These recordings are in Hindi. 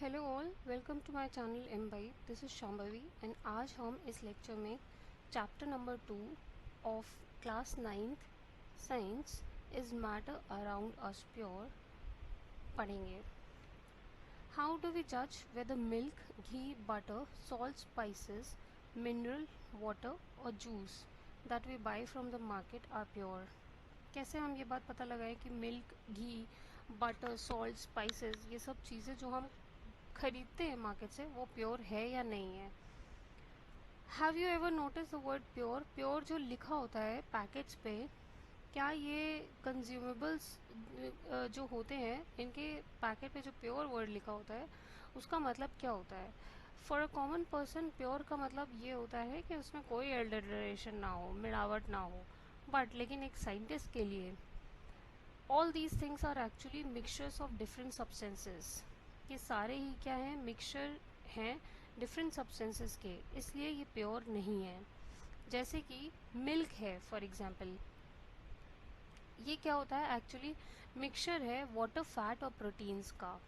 Hello all, welcome to my channel M by. This is Shambhavi and आज हम इस लेक्चर में chapter number 2 of class 9th science is matter around us pure पढ़ेंगे। हाउ डू वी जज वेदर मिल्क, घी, butter, salt, spices, mineral water और juice that we buy from the market are pure. कैसे हम ये बात पता लगाएं कि मिल्क, घी, बटर, सॉल्ट, स्पाइसेस ये सब चीज़ें जो हम खरीदते हैं मार्केट से वो प्योर है या नहीं है। Have you ever notice the word pure? Pure जो लिखा होता है पैकेट्स पे, क्या ये कंज्यूमेबल्स जो होते हैं इनके पैकेट पे जो प्योर वर्ड लिखा होता है उसका मतलब क्या होता है? For a common person pure का मतलब ये होता है कि उसमें कोई एल्डरेशन ना हो, मिलावट ना हो। बट लेकिन एक साइंटिस्ट के लिए all these things are actually mixtures of different substances. ये सारे ही क्या हैं? मिक्सचर हैं डिफरेंट सब्सटेंसेस के, इसलिए ये प्योर नहीं है। जैसे कि मिल्क है फॉर एग्जांपल, ये क्या होता है? एक्चुअली मिक्सचर है वाटर, फैट और प्रोटीन्स का,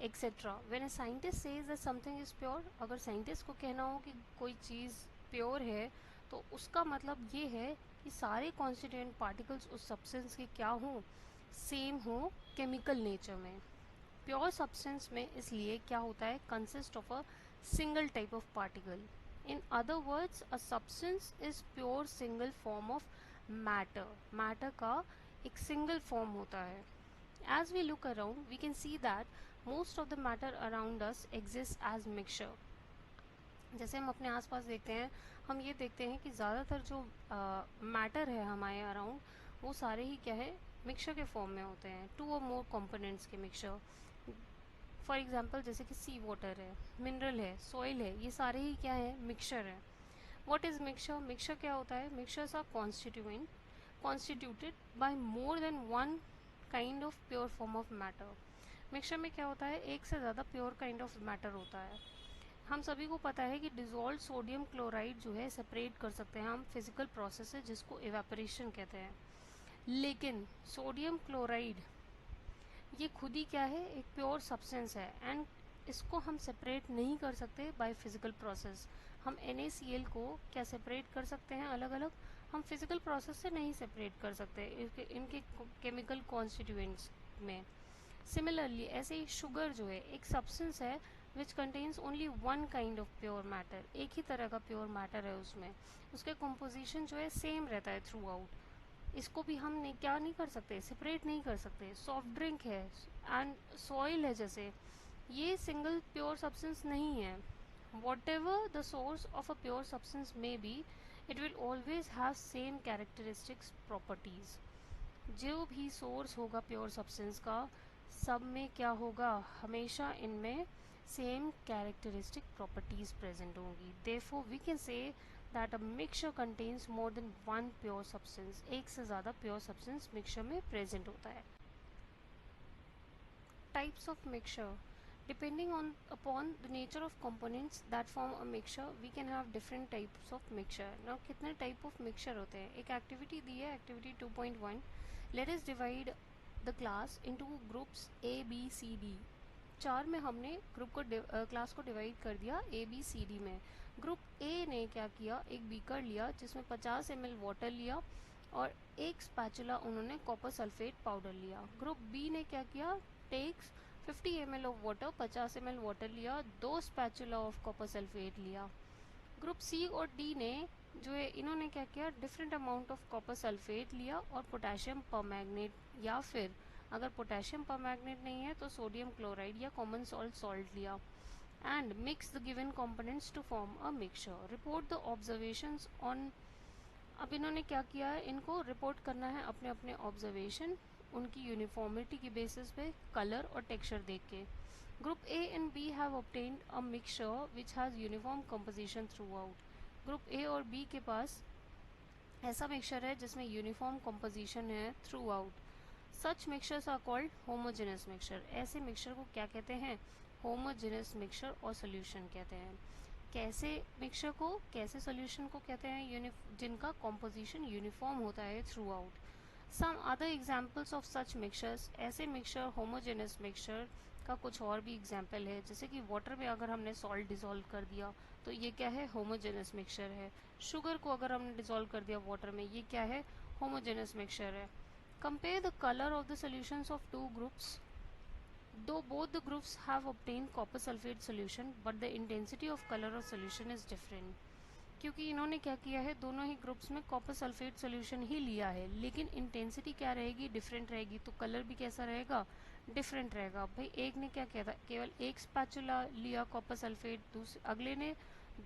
etcetera. When a scientist says that something is pure, अगर साइंटिस्ट को कहना हो कि कोई चीज़ प्योर है तो उसका मतलब ये है कि सारे कॉन्स्टिट्यूएंट पार्टिकल्स उस सब्सटेंस के क्या हों? सेम हो केमिकल नेचर में। प्योर सब्सटेंस में इसलिए क्या होता है? Consist of a single type of particle. In other words a substance is pure single form of matter. Matter का एक सिंगल फॉर्म होता है। As we look around, we can see that most of the matter around us exists as mixture. जैसे हम अपने आसपास देखते हैं, हम ये देखते हैं कि ज़्यादातर जो मैटर है हमारे अराउंड वो सारे ही क्या है? मिक्सचर के फॉर्म में होते हैं, टू और मोर कंपोनेंट्स के मिक्सचर। फॉर एग्जांपल जैसे कि सी वाटर है, मिनरल है, सॉइल है, ये सारे ही क्या है? मिक्सचर है। What is mixture? मिक्सचर क्या होता है? Mixtures are constituted by more than one kind of pure form of matter. Mixture में क्या होता है? एक से ज़्यादा प्योर काइंड ऑफ मैटर होता है। हम सभी को पता है कि डिजोल्व सोडियम क्लोराइड जो है सेपरेट कर सकते हैं हम फिजिकल प्रोसेस से, जिसको एवेपोरेशन कहते हैं। लेकिन सोडियम क्लोराइड ये खुद ही क्या है? एक प्योर सब्सटेंस है एंड इसको हम सेपरेट नहीं कर सकते बाय फिजिकल प्रोसेस। हम NaCl को क्या सेपरेट कर सकते हैं अलग अलग? हम फिजिकल प्रोसेस से नहीं सेपरेट कर सकते इनके केमिकल कॉन्स्टिट्यूएंट्स में। सिमिलरली ऐसे ही शुगर जो है एक सब्सटेंस है which contains only one kind of pure matter. एक ही तरह का प्योर मैटर है उसमें, उसके कंपोजिशन जो है सेम रहता है थ्रू आउट। इसको भी हम नहीं, क्या नहीं कर सकते? सेपरेट नहीं कर सकते। सॉफ्ट ड्रिंक है एंड सॉइल है, जैसे ये सिंगल प्योर सब्सटेंस नहीं है। Whatever the source of a pure substance में be, it will always have same characteristics properties. जो भी सोर्स होगा प्योर सब्सटेंस का, सब में क्या होगा? हमेशा इनमें सेम कैरेक्टरिस्टिक प्रॉपर्टीज प्रेजेंट होंगी। Therefore we can say that a mixture contains more than one pure substance. एक से ज़्यादा प्योर सब्सटेंस मिक्सचर में प्रेजेंट होता है। Types of mixture. Depending on upon the nature of components that form a mixture, we can have different types of mixture. Now कितने type of mixture होते हैं? एक activity दी है, activity 2.1. Let us divide the class into groups A, B, C, D. चार में हमने ग्रुप को क्लास को डिवाइड कर दिया ABCD में। ग्रुप A ने क्या किया? एक बीकर लिया जिसमें 50 ml वाटर लिया और एक स्पैचुला उन्होंने कॉपर सल्फेट पाउडर लिया। ग्रुप B ने क्या किया? Takes 50 ml of water, 50 ml water लिया, दो स्पैचुला ऑफ कॉपर सल्फेट लिया। ग्रुप C और D ने जो है इन्होंने क्या किया? Different amount of copper sulphate लिया और पोटेशियम परमैंगनेट, या फिर अगर पोटेशियम परमैंगनेट नहीं है तो सोडियम क्लोराइड या कॉमन सॉल्ट लिया, and mix the given components to form a mixture. Report the observations on. अब इन्होंने क्या किया है? इनको रिपोर्ट करना है अपने अपने ऑब्जर्वेशन, उनकी यूनिफॉर्मिटी की बेसिस पे कलर और टेक्सचर देख के। Group A and B have obtained a mixture which has uniform composition through. Group A और B के पास ऐसा मिक्सचर है जिसमें यूनिफॉर्म कंपोजिशन है through. Such mixtures are called homogeneous mixture. ऐसे मिक्सचर को क्या कहते हैं? होमोजेनस मिक्सचर और सोल्यूशन कहते हैं। कैसे मिक्सचर को, कैसे सोल्यूशन को कहते हैं? जिनका कॉम्पोजिशन यूनिफॉर्म होता है through. Some other examples of such mixtures, ऐसे मिक्सचर होमोजेनस मिक्सचर का कुछ और भी एग्जाम्पल है, जैसे कि वाटर में अगर हमने सॉल्ट डिज़ोल्व कर दिया तो ये क्या है, होमोजेनस मिक्सचर है। शुगर को अगर हमने डिज़ोल्व कर दिया वाटर में, ये क्या है, होमोजेनस मिक्सचर है। Compare the colour of the solutions of two groups, though both the groups have obtained copper sulfate solution but the intensity of color of solution is different। क्योंकि इन्होंने क्या किया है, दोनों ही ग्रुप्स में कॉपर सल्फेट सोल्यूशन ही लिया है, लेकिन इंटेंसिटी क्या रहेगी, डिफरेंट रहेगी, तो कलर भी कैसा रहेगा, डिफरेंट रहेगा। भाई एक ने क्या किया था, केवल एक स्पैचुला लिया कॉपर सल्फेट, दूसरे अगले ने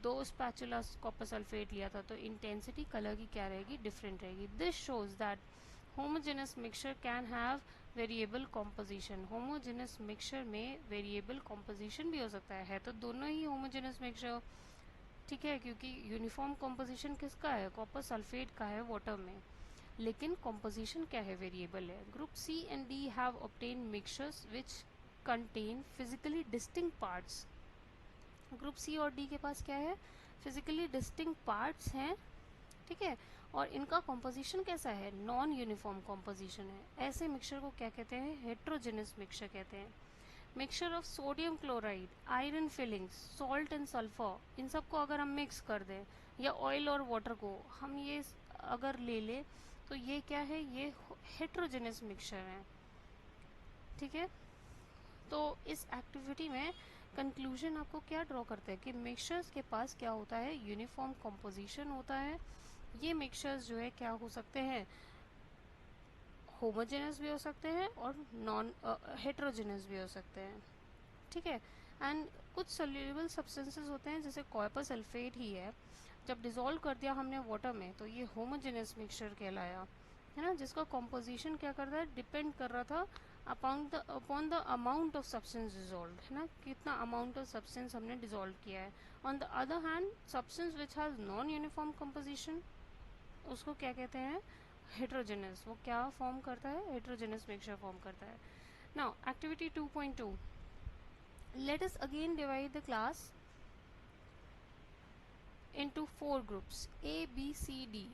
2 स्पैचुला कॉपर सल्फेट लिया था, तो इंटेंसिटी कलर की क्या रहेगी, डिफरेंट रहेगी। This shows that homogeneous mixture can have variable composition. Homogeneous mixture में वेरिएबल कॉम्पोजिशन भी हो सकता है तो दोनों ही होमोजेनस मिक्सचर, ठीक है, क्योंकि यूनिफॉर्म कॉम्पोजिशन किसका है, कॉपर सल्फेट का है वाटर में, लेकिन कॉम्पोजिशन क्या है, वेरिएबल है। Group C and D have obtain mixtures which contain physically distinct parts. Group C और डी के पास क्या है, फिजिकली डिस्टिंक्ट पार्ट्स हैं, ठीक है, और इनका कॉम्पोजिशन कैसा है, नॉन यूनिफॉर्म कॉम्पोजिशन है। ऐसे मिक्सचर को क्या कहते हैं, हेट्रोजेनस मिक्सचर कहते हैं। Mixture of sodium chloride, iron filings, salt and sulphur, इन सब को अगर हम मिक्स कर दें, या ऑयल और वाटर को हम ये अगर ले लें, तो ये क्या है, ये हेट्रोजेनस मिक्सचर है, ठीक है। तो इस एक्टिविटी में कंक्लूजन आपको क्या ड्रॉ करते हैं कि मिक्सचर्स के पास क्या होता है, यूनिफॉर्म कॉम्पोजिशन होता है। ये मिक्सचर्स जो है क्या हो सकते हैं, होमोजेनस भी हो सकते हैं और नॉन हेट्रोजेनस भी हो सकते हैं, ठीक है। एंड कुछ सोल्यूबल सब्सटेंसेस होते हैं, जैसे कॉपर सल्फेट ही है, जब डिज़ोल्व कर दिया हमने वाटर में तो ये होमोजेनस मिक्सचर कहलाया, है ना, जिसका कॉम्पोजिशन क्या करता है, डिपेंड कर रहा था upon the amount of substance dissolve, है ना, कितना अमाउंट ऑफ सब्सटेंस हमने डिजोल्व किया है। On the other hand substance which has non uniform composition, उसको क्या कहते हैं, हेट्रोजेनस। वो क्या फॉर्म करता है, हेट्रोजेनस मिक्सचर फॉर्म करता है। Now activity 2.2, let us again divide the class into 4 groups A, B, C, D।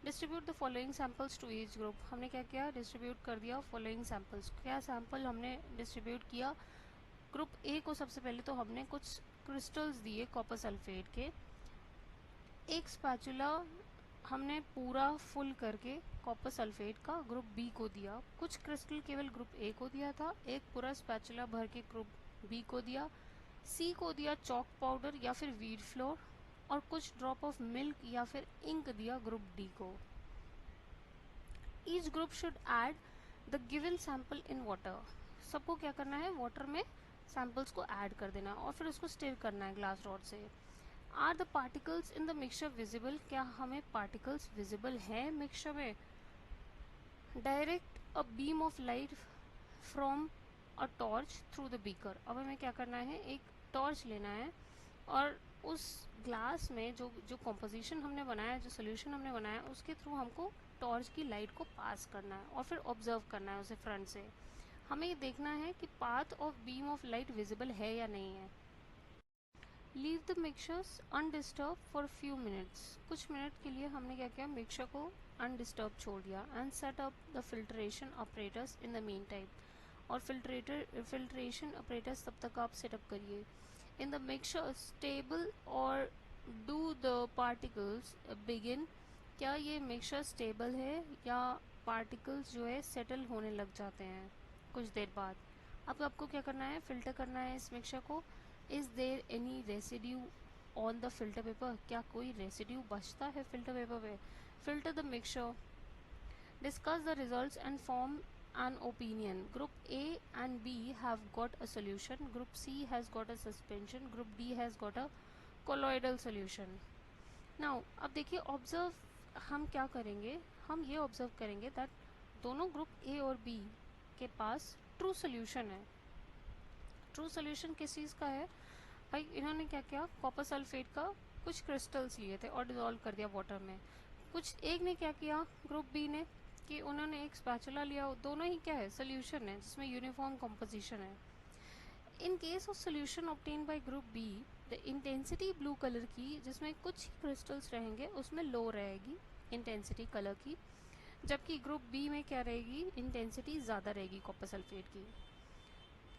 distribute the following samples to each group। हमने क्या किया, डिस्ट्रीब्यूट कर दिया following samples। क्या सैम्पल हमने डिस्ट्रीब्यूट किया, ग्रुप ए को सबसे पहले तो हमने कुछ क्रिस्टल्स दिए कॉपर सल्फेट के, एक स्पैचुला हमने पूरा फुल करके कॉपर सल्फेट का ग्रुप बी को दिया, कुछ क्रिस्टल केवल ग्रुप ए को दिया था, एक पूरा स्पैचुला भर के ग्रुप बी को दिया, सी को दिया चॉक पाउडर या फिर वीट फ्लोर, और कुछ ड्रॉप ऑफ मिल्क या फिर इंक दिया ग्रुप डी को। Each group should add the given sample in water. सबको क्या करना है, वाटर में सैंपल्स को ऐड कर देना और फिर उसको स्टिर करना है ग्लास रॉड से। Are the particles in the mixture visible, क्या हमें पार्टिकल्स विजिबल है मिक्सचर में। Direct a beam of light from a torch through the beaker. अब हमें क्या करना है, एक टॉर्च लेना है और उस ग्लास में जो जो कॉम्पोजिशन हमने बनाया, जो सोल्यूशन हमने बनाया, उसके थ्रू हमको टॉर्च की लाइट को पास करना है और फिर ऑब्जर्व करना है उसे फ्रंट से। हमें ये देखना है कि path of beam of light visible है या नहीं है। Leave the mixtures undisturb for few minutes. कुछ मिनट के लिए हमने क्या किया, मिक्सचर को अनडिस्टर्ब छोड़ दिया। And set up the filtration operators in the mean time, और फिल्ट्रेशन ऑपरेटर्स तब तक आप सेटअप करिए। इन द मिक्सचर स्टेबल और डू द पार्टिकल्स बिगिन, क्या ये मिक्सचर स्टेबल है या पार्टिकल्स जो है सेटल होने लग जाते हैं कुछ देर बाद। अब आपको क्या करना है, फिल्टर करना है इस मिक्सचर को। Is there any residue on the filter paper, क्या कोई रेसिड्यू बचता है फिल्टर पेपर पे। Filter the mixture, discuss the results and form an opinion। Group A and B have got a solution, Group C has got a suspension, Group D has got a colloidal solution। Now अब देखिए ऑब्जर्व हम क्या करेंगे, हम ये ऑब्जर्व करेंगे दैट दोनों ग्रुप A और B के पास ट्रू सोल्यूशन है। ट्रू सोल्यूशन किस चीज़ का है भाई, इन्होंने क्या किया, कॉपर सल्फेट का कुछ क्रिस्टल्स लिए थे और डिजोल्व कर दिया वाटर में। कुछ एक ने क्या किया, ग्रुप बी ने, कि उन्होंने एक स्पैचुला लिया, दोनों ही क्या है, सोल्यूशन है जिसमें यूनिफॉर्म कंपोजिशन है। In case of solution obtain by group B, the intensity blue colour की, जिसमें कुछ क्रिस्टल्स रहेंगे, उसमें लो रहेगी इंटेंसिटी कलर की, जबकि ग्रुप बी में क्या रहेगी, इंटेंसिटी ज़्यादा रहेगी कॉपर सल्फेट की।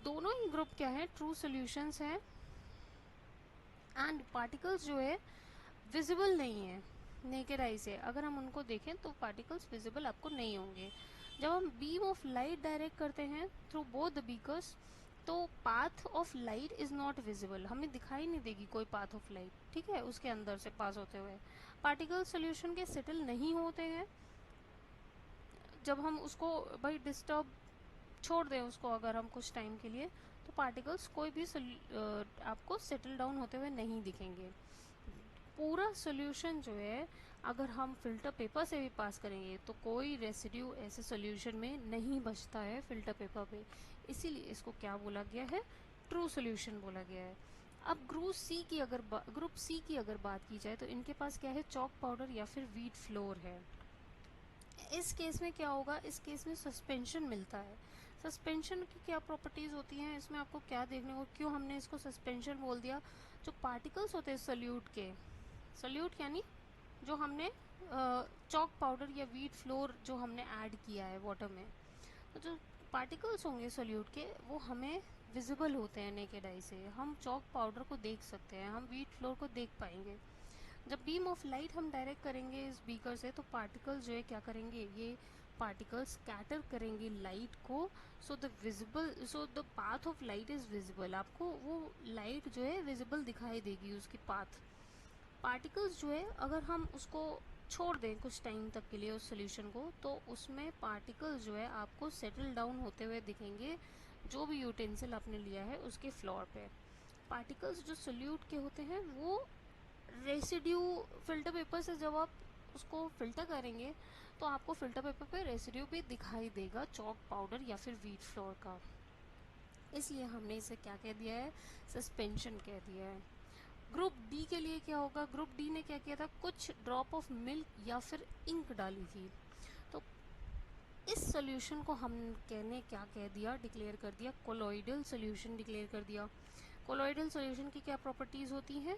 दोनों ही ग्रुप क्या है, ट्रू सॉल्यूशंस हैं, एंड पार्टिकल्स जो है विजिबल नहीं है नेकेड आई से। अगर हम उनको देखें तो पार्टिकल्स विजिबल आपको नहीं होंगे। जब हम बीम ऑफ लाइट डायरेक्ट करते हैं थ्रू बोथ द बीकर्स, तो path of light is not visible, हमें दिखाई नहीं देगी कोई पाथ ऑफ लाइट, ठीक है, उसके अंदर से पास होते हुए। पार्टिकल्स सोल्यूशन के सेटल नहीं होते हैं। जब हम उसको भाई डिस्टर्ब छोड़ दें उसको अगर हम कुछ टाइम के लिए, तो पार्टिकल्स कोई भी आपको सेटल डाउन होते हुए नहीं दिखेंगे। पूरा सॉल्यूशन जो है अगर हम फिल्टर पेपर से भी पास करेंगे तो कोई रेसिड्यू ऐसे सॉल्यूशन में नहीं बचता है फिल्टर पेपर पे, इसीलिए इसको क्या बोला गया है, ट्रू सॉल्यूशन बोला गया है। अब ग्रुप सी की अगर बात की जाए तो इनके पास क्या है, चॉक पाउडर या फिर व्हीट फ्लोर है। इस केस में क्या होगा, इस केस में सस्पेंशन मिलता है। सस्पेंशन की क्या प्रॉपर्टीज़ होती हैं, इसमें आपको क्या देखने को, क्यों हमने इसको सस्पेंशन बोल दिया, जो पार्टिकल्स होते हैं सोल्यूट के, सोल्यूट यानी जो हमने चॉक पाउडर या व्हीट फ्लोर जो हमने ऐड किया है वाटर में, तो जो पार्टिकल्स होंगे सोल्यूट के वो हमें विजिबल होते हैं नेकेड आई से। हम चॉक पाउडर को देख सकते हैं, हम व्हीट फ्लोर को देख पाएंगे। जब बीम ऑफ लाइट हम डायरेक्ट करेंगे इस बीकर से, तो पार्टिकल्स जो है क्या करेंगे, ये पार्टिकल्स स्कैटर करेंगे लाइट को, so the path of light is visible, आपको वो लाइट जो है विजिबल दिखाई देगी उसकी पाथ। पार्टिकल्स जो है अगर हम उसको छोड़ दें कुछ टाइम तक के लिए उस सोल्यूशन को, तो उसमें पार्टिकल्स जो है आपको सेटल डाउन होते हुए दिखेंगे जो भी यूटेंसिल आपने लिया है उसके फ्लोर पे। पार्टिकल्स जो सोल्यूट के होते हैं वो रेसिड्यू फिल्टर पेपर से जब आप उसको फिल्टर करेंगे तो आपको फिल्टर पेपर पे रेसिड्यू भी दिखाई देगा चॉक पाउडर या फिर व्हीट फ्लोर का, इसलिए हमने इसे क्या कह दिया है, सस्पेंशन कह दिया है। ग्रुप डी के लिए क्या होगा, ग्रुप डी ने क्या किया था, कुछ ड्रॉप ऑफ मिल्क या फिर इंक डाली थी। तो इस सोल्यूशन को हम कहने क्या कह दिया, डिक्लेयर कर दिया कोलॉइडल सोल्यूशन डिक्लेयर कर दिया। कोलॉइडल सोल्यूशन की क्या प्रॉपर्टीज़ होती हैं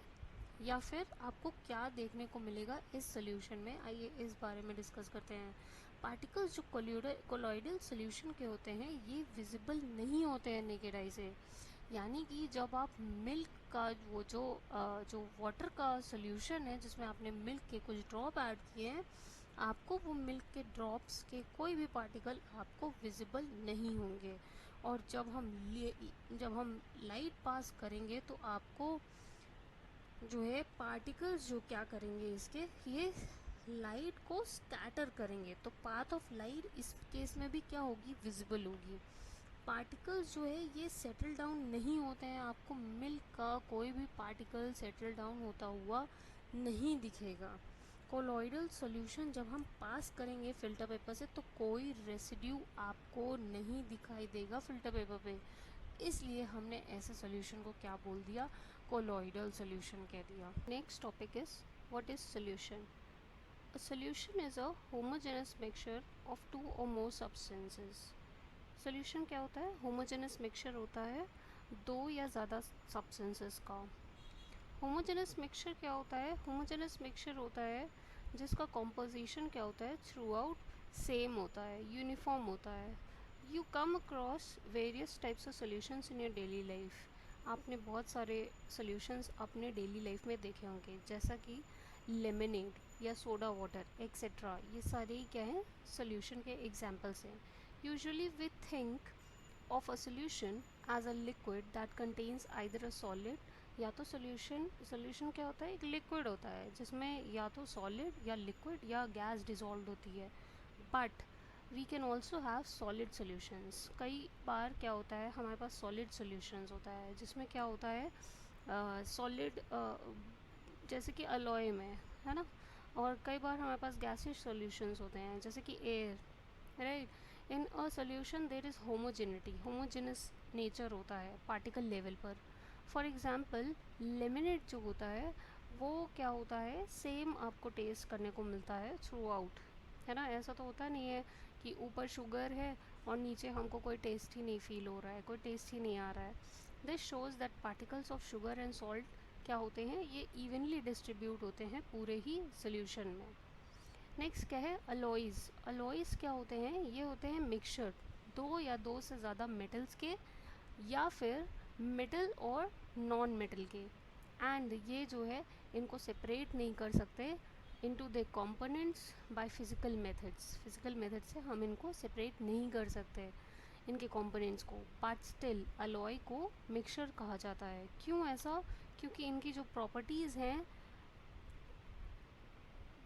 या फिर आपको क्या देखने को मिलेगा इस सोल्यूशन में, आइए इस बारे में डिस्कस करते हैं। पार्टिकल्स जो कोलॉइडल सोल्यूशन के होते हैं ये विजिबल नहीं होते हैं नेकेड आई से, यानी कि जब आप मिल्क का वो जो वाटर का सोल्यूशन है जिसमें आपने मिल्क के कुछ ड्रॉप ऐड किए हैं, आपको वो मिल्क के ड्रॉप्स के कोई भी पार्टिकल आपको विजिबल नहीं होंगे। और जब हम लाइट पास करेंगे तो आपको जो है पार्टिकल्स जो क्या करेंगे, इसके ये लाइट को स्कैटर करेंगे, तो पाथ ऑफ लाइट इस केस में भी क्या होगी, विजिबल होगी। पार्टिकल्स जो है ये सेटल डाउन नहीं होते हैं, आपको मिल्क का कोई भी पार्टिकल सेटल डाउन होता हुआ नहीं दिखेगा। कोलॉइडल सॉल्यूशन जब हम पास करेंगे फिल्टर पेपर से तो कोई रेसिड्यू आपको नहीं दिखाई देगा फिल्टर पेपर पे, इसलिए हमने ऐसे सॉल्यूशन को क्या बोल दिया, कोलॉइडल सॉल्यूशन कह दिया। Next topic is what is solution. A solution is a homogeneous mixture of two or more substances. Solution क्या होता है, होमोजेनस मिक्सचर होता है दो या ज़्यादा सब्सटेंसेस का। होमोजेनस मिक्सचर क्या होता है, होमोजेनस मिक्सचर होता है जिसका कॉम्पोजिशन क्या होता है, थ्रू आउट सेम होता है, यूनिफॉर्म होता है। You come across various types of solutions in your daily life. आपने बहुत सारे सोल्यूशंस अपने डेली लाइफ में देखे होंगे, जैसा कि लेमनेड या सोडा वाटर एक्सेट्रा, ये सारे ही क्या हैं, सोल्यूशन के एग्जाम्पल्स हैं। Usually we think of a solution as a liquid that contains either a solid, या तो सोल्यूशन क्या होता है, एक लिक्विड होता है जिसमें या तो सॉलिड या लिक्विड या गैस डिजॉल्व होती है। But we can also have solid solutions. कई बार क्या होता है हमारे पास सॉलिड सोल्यूशंस होता है जिसमें क्या होता है, सॉलिड जैसे कि अलॉय में, है ना। और कई बार हमारे पास गैसियस सॉल्यूशंस होते हैं जैसे कि air, right. In a solution there is homogeneity, homogeneous nature होता है पार्टिकल लेवल पर। फॉर एग्जांपल लेमिनेट जो होता है वो क्या होता है, सेम आपको टेस्ट करने को मिलता है थ्रू आउट, है ना। ऐसा तो होता नहीं है कि ऊपर शुगर है और नीचे हमको कोई टेस्ट ही नहीं फील हो रहा है, कोई टेस्ट ही नहीं आ रहा है। This shows that particles of sugar and salt क्या होते हैं, ये इवनली डिस्ट्रीब्यूट होते हैं पूरे ही सोल्यूशन में। नेक्स्ट क्या है, अलॉयज़। अलॉयज़ क्या होते हैं, ये होते हैं मिक्सचर दो या दो से ज़्यादा मेटल्स के या फिर मेटल और नॉन मेटल के। एंड ये जो है इनको सेपरेट नहीं कर सकते into the components by physical methods. Physical method से हम इनको सेपरेट नहीं कर सकते इनके कंपोनेंट्स को, बट स्टिल अलॉय को मिक्सचर कहा जाता है। क्यों ऐसा? क्योंकि इनकी जो प्रॉपर्टीज़ हैं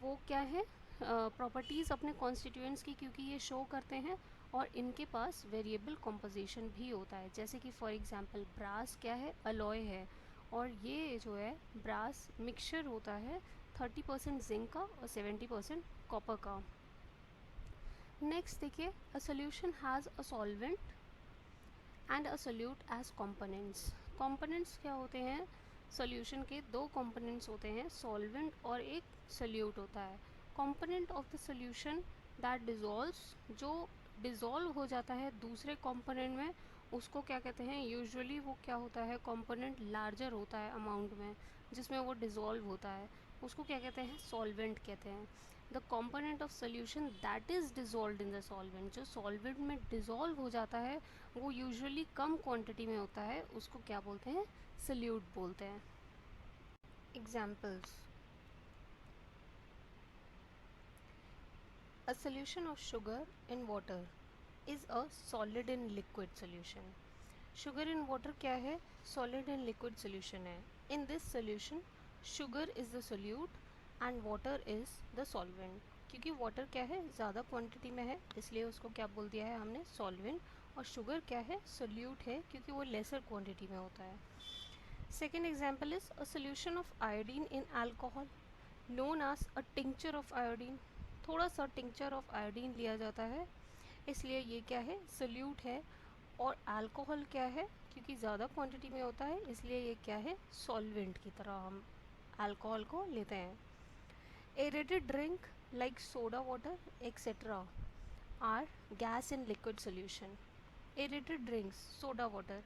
वो क्या है, प्रॉपर्टीज़ अपने कॉन्स्टिट्यूएंट्स की, क्योंकि ये शो करते हैं और इनके पास वेरिएबल कॉम्पोजिशन भी होता है। जैसे कि फॉर एग्जांपल ब्रास क्या है, अलॉय है, और ये जो है ब्रास मिक्सचर होता है 30% जिंक का और 70% कॉपर का। नेक्स्ट देखिए, a solution has a solvent and a solute as components. Components क्या होते हैं? सॉल्यूशन के दो कंपोनेंट्स होते हैं, सॉल्वेंट और एक सोल्यूट होता है। Component of the solution that dissolves, जो डिज़ोल्व हो जाता है दूसरे कंपोनेंट में, उसको क्या कहते हैं? यूजुअली वो क्या होता है, कंपोनेंट लार्जर होता है अमाउंट में जिसमें वो डिज़ोल्व होता है, उसको क्या कहते हैं? सॉल्वेंट कहते हैं। The component of solution that is dissolve in the solvent, जो सॉल्वेंट में डिज़ोल्व हो जाता है वो यूजुअली कम क्वांटिटी में होता है, उसको क्या बोलते हैं? सल्यूट बोलते हैं। Examples, a solution of sugar in water is a solid in liquid solution. Sugar in water क्या है? सॉलिड इन लिक्विड सोल्यूशन है। In this solution sugar is the solute and water is the solvent. क्योंकि वाटर क्या है, ज़्यादा क्वांटिटी में है, इसलिए उसको क्या बोल दिया है हमने? सॉल्वेंट। और शुगर क्या है? सोल्यूट है, क्योंकि वो लेसर क्वांटिटी में होता है। Second example is a solution of iodine in alcohol known as a tincture of iodine. थोड़ा सा टिंक्चर ऑफ आयोडीन लिया जाता है, इसलिए ये क्या है? सोल्यूट है। और अल्कोहल क्या है? क्योंकि ज़्यादा क्वांटिटी में होता है, इसलिए ये क्या है? सॉल्वेंट की तरह हम अल्कोहल को लेते हैं। Aerated drink like soda water etcetera are gas in liquid solution. Aerated drinks, soda water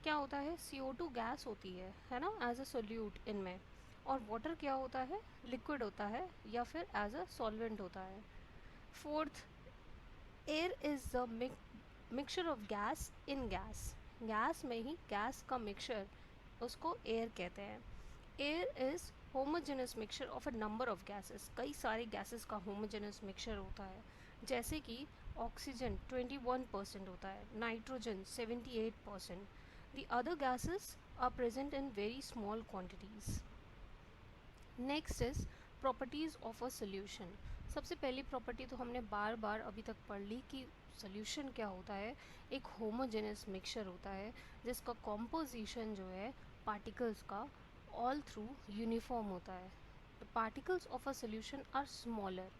क्या होता है? CO2 गैस होती है ना, एज अ सोल्यूट इनमें। और वाटर क्या होता है? लिक्विड होता है या फिर एज अ सॉल्वेंट होता है। Fourth, air is the mixture of gas in gas. Gas में ही गैस का मिक्सचर, उसको एयर कहते हैं। Air is homogeneous mixture of a number of gases. कई सारे गैसेस का होमोजेनस मिक्सचर होता है, जैसे कि ऑक्सीजन 21% होता है, nitrogen 78%। The other gases are present in very small quantities. Next is properties of a solution. सबसे पहली प्रॉपर्टी तो हमने बार बार अभी तक पढ़ ली कि सोल्यूशन क्या होता है। एक होमोजेनस मिक्सचर होता है जिसका कॉम्पोजिशन जो है पार्टिकल्स का ऑल थ्रू यूनिफॉर्म होता है। The particles of a solution are smaller.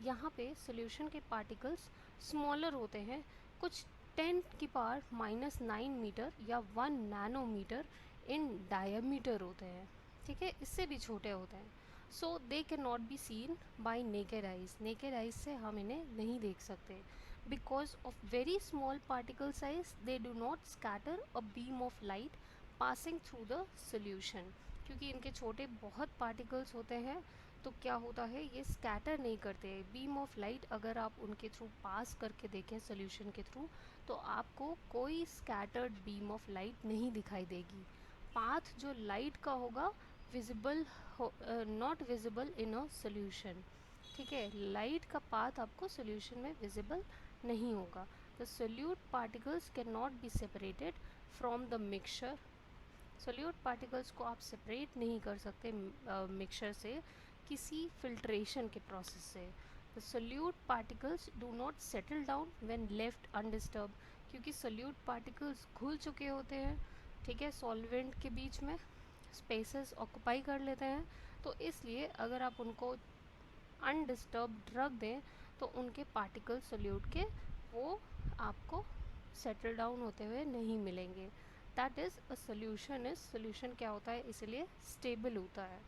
यहाँ पे सोल्यूशन के पार्टिकल्स स्मॉलर होते हैं, कुछ 10⁻⁹ मीटर या 1 नैनोमीटर इन डायमीटर होते हैं। ठीक है, इससे भी छोटे होते हैं। So they can not be seen by naked eyes. Naked eyes से हम इन्हें नहीं देख सकते। Because of very small particle size they do not scatter a beam of light passing through the solution. क्योंकि इनके छोटे बहुत पार्टिकल्स होते हैं तो क्या होता है, ये स्कैटर नहीं करते। बीम ऑफ लाइट अगर आप उनके थ्रू पास करके देखें सोल्यूशन के थ्रू, तो आपको कोई स्कैटर्ड बीम ऑफ लाइट नहीं दिखाई देगी। पाथ जो लाइट का होगा visible, not visible in a solution. ठीक है, लाइट का पाथ आपको सोल्यूशन में विजिबल नहीं होगा। The solute particles can not be separated from the mixture. Solute particles को आप सेपरेट नहीं कर सकते मिक्सचर से किसी फिल्ट्रेशन के प्रोसेस से। The solute particles do not settle down when left undisturb. क्योंकि सोल्यूट पार्टिकल्स घुल चुके होते हैं, ठीक है, सॉल्वेंट के बीच में स्पेसेस ऑक्यूपाई कर लेते हैं, तो इसलिए अगर आप उनको अनडिस्टर्ब्ड रख दें तो उनके पार्टिकल सोल्यूट के वो आपको सेटल डाउन होते हुए नहीं मिलेंगे। That is a solution. Is solution क्या होता है, इसलिए स्टेबल होता है।